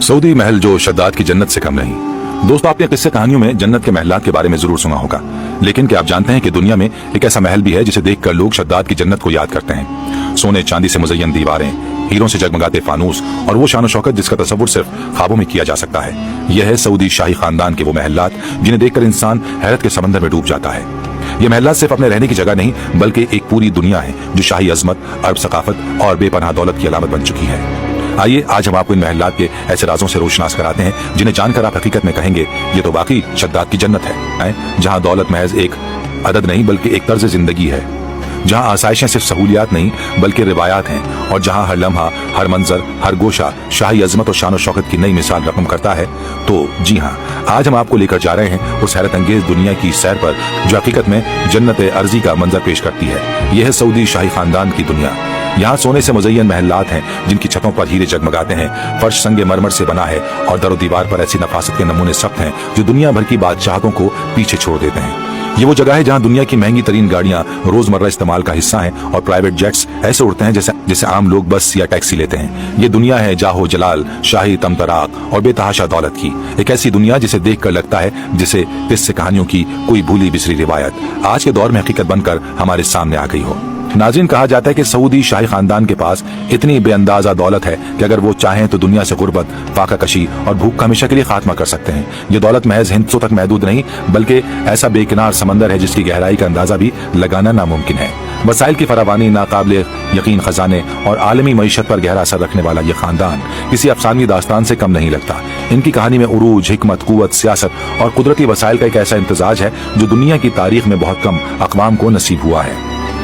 Saudi महल जो शद्दाद की जन्नत से कम नहीं। दोस्तों, आपने किस्से कहानियों में जन्नत के महलात के बारे में जरूर सुना होगा, लेकिन क्या आप जानते हैं कि दुनिया में एक ऐसा महल भी है जिसे देखकर लोग शद्दाद की जन्नत को याद करते हैं। सोने चांदी से मुज़य्यन दीवारें, हीरों से जगमगाते फानूस और वो शान शौकत जिसका तसव्वुर सिर्फ ख्वाबों में किया जा सकता है। यह है सऊदी शाही खानदान के वो महलात जिन्हें देखकर इंसान हैरत के समंदर में डूब जाता है। ये महलात सिर्फ अपने रहने की जगह नहीं बल्कि एक पूरी दुनिया है जो शाही अजमत, अरब सकाफत और बेपनाह दौलत की अलामत बन चुकी है। आइए आज हम आपको इन महलात के ऐसे राजों से रोशनास कराते हैं जिन्हें जानकर आप हकीकत में कहेंगे ये तो वाकई शद्दाद की जन्नत है, जहां दौलत महज एक अदद नहीं बल्कि एक तर्ज जिंदगी है, जहां आसाइशें सिर्फ सहूलियात नहीं बल्कि रिवायात हैं, और जहां हर लम्हा, हर मंजर, हर गोशा शाही अजमत और शान शौकत की नई मिसाल रकम करता है। तो जी हाँ, आज हम आपको लेकर जा रहे हैं उस हैरत अंगेज दुनिया की सैर पर जो हकीकत में जन्नत अर्जी का मंजर पेश करती है। यह है सऊदी शाही खानदान की दुनिया। यहाँ सोने से मुज़य्यन महलात हैं जिनकी छतों पर हीरे जगमगाते हैं, फर्श संगे मरमर से बना है और दरो दीवार पर ऐसी नफासत के नमूने सख्त हैं जो दुनिया भर की बादशाहतों को पीछे छोड़ देते हैं। ये वो जगह है जहाँ दुनिया की महंगी तरीन गाड़ियां रोजमर्रा इस्तेमाल का हिस्सा हैं और प्राइवेट जेट्स ऐसे उड़ते हैं जैसे आम लोग बस या टैक्सी लेते हैं। ये दुनिया है जाहो जलाल, शाही तमतराक और बेतहाशा दौलत की, एक ऐसी दुनिया जिसे देखकर लगता है जिसे किस्से कहानियों की कोई भूली बिसरी रिवायत आज के दौर में हकीकत बनकर हमारे सामने आ गई हो। नाज़रीन, कहा जाता है कि सऊदी शाही खानदान के पास इतनी बेअंदाजा दौलत है कि अगर वो चाहें तो दुनिया से गुर्बत, फाका कशी और भूख का हमेशा के लिए खात्मा कर सकते हैं। ये दौलत महज हिंसों तक महदूद नहीं बल्कि ऐसा बेकिनार समंदर है जिसकी गहराई का अंदाजा भी लगाना नामुमकिन है। वसाइल की फरावानी, नाकाबिले यकीन खजाने और आलमी मईशत पर गहरा असर रखने वाला ये खानदान किसी अफसानवी दास्तान से कम नहीं लगता। इनकी कहानी में उरूज, हिकमत, कुव्वत, सियासत और कुदरती वसाइल का एक ऐसा इम्तजाज है जो दुनिया की तारीख में बहुत कम अक़वाम को नसीब हुआ है।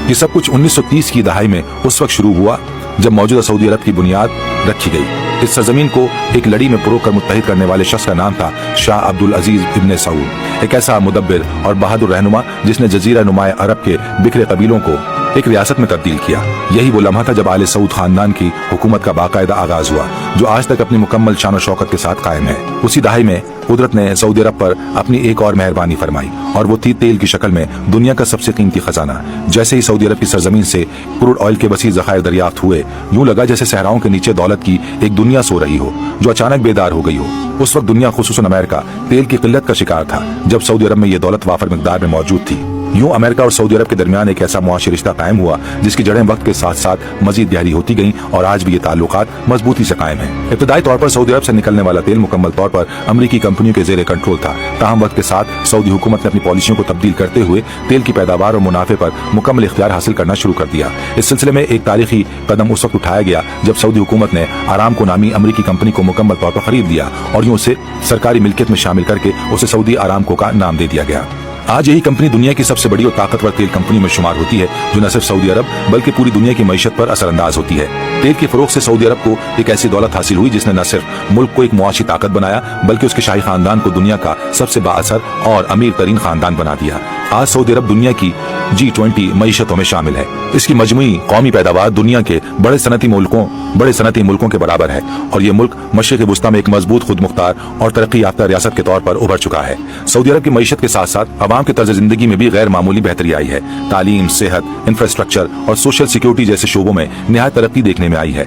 ये सब कुछ 1930 की दहाई में उस वक्त शुरू हुआ जब मौजूदा सऊदी अरब की बुनियाद रखी गई। इस सरजमीन को एक लड़ी में पुरोकर मुत्तहिद करने वाले शख्स का नाम था शाह अब्दुल अजीज इब्न सऊद, एक ऐसा मुदब्बिर और बहादुर रहनुमा जिसने जजीरा नुमाए अरब के बिखरे कबीलों को एक रियासत में तब्दील किया। यही वो लम्हा था जब आले सऊद खानदान की हुकूमत का बाकायदा आगाज हुआ जो आज तक अपनी मुकम्मल शान शौकत के साथ कायम है। उसी दहाई में कुदरत ने सऊदी अरब पर अपनी एक और मेहरबानी फरमाई और वो थी तेल की शक्ल में दुनिया का सबसे कीमती खजाना। जैसे ही सऊदी अरब की सरजमीन से क्रूड ऑयल के वसी ज़खायर दरियाफ्त हुए, यूं लगा जैसे सहराओं के नीचे दौलत की एक दुनिया सो रही हो जो अचानक बेदार हो गई हो। उस वक्त दुनिया खुसूसन अमेरिका तेल की किल्लत का शिकार था जब सऊदी अरब में ये दौलत वाफर मिकदार में मौजूद थी। यूं अमेरिका और सऊदी अरब के दरमियान एक ऐसा मुआशी रिश्ता कायम हुआ जिसकी जड़ें वक्त के साथ साथ मजीद गहरी होती गईं और आज भी ये ताल्लुकात मजबूती से कायम हैं। इब्तदाई तौर पर सऊदी अरब से निकलने वाला तेल मुकम्मल तौर पर अमरीकी कंपनियों के जेरे कंट्रोल था। ताहम वक्त के साथ सऊदी हुकूमत ने अपनी पॉलिसियों को तब्दील करते हुए तेल की पैदावार और मुनाफे पर मुकम्मल इख्तियार हासिल करना शुरू कर दिया। इस सिलसिले में एक तारीखी कदम उस वक्त उठाया गया जब सऊदी हुकूमत ने आरामको नामी अमरीकी कंपनी को मुकम्मल तौर पर खरीद लिया और यूं उसे सरकारी मिल्कियत में शामिल करके उसे सऊदी आरामको का नाम दे दिया गया। आज यही कंपनी दुनिया की सबसे बड़ी और ताकतवर तेल कंपनी में शुमार होती है जो न सिर्फ सऊदी अरब बल्कि पूरी दुनिया की मईशत पर असरअंदाज होती है। तेल की फरोख से सऊदी अरब को एक ऐसी दौलत हासिल हुई जिसने न सिर्फ मुल्क को एक मुआशी ताकत बनाया बल्कि उसके शाही खानदान को दुनिया का सबसे बाअसर और अमीर तरीन खानदान बना दिया। आज सऊदी अरब दुनिया की G20 मईशतों में शामिल है। इसकी मजमूई कौमी पैदावार दुनिया के बड़े सनती मुल्कों के बराबर है और ये मुल्क मशरिक़ वुस्ता में एक मजबूत, खुद मुख्तार और तरक्की याफ्ता रियासत के तौर पर उभर चुका है। सऊदी अरब की मईशत के साथ साथ अवाम के तर्ज जिंदगी में भी गैर मामूली बेहतरी आई है। तालीम, सेहत, इंफ्रास्ट्रक्चर और सोशल सिक्योरिटी जैसे शोबों में निहायत तरक्की देखने में आई है।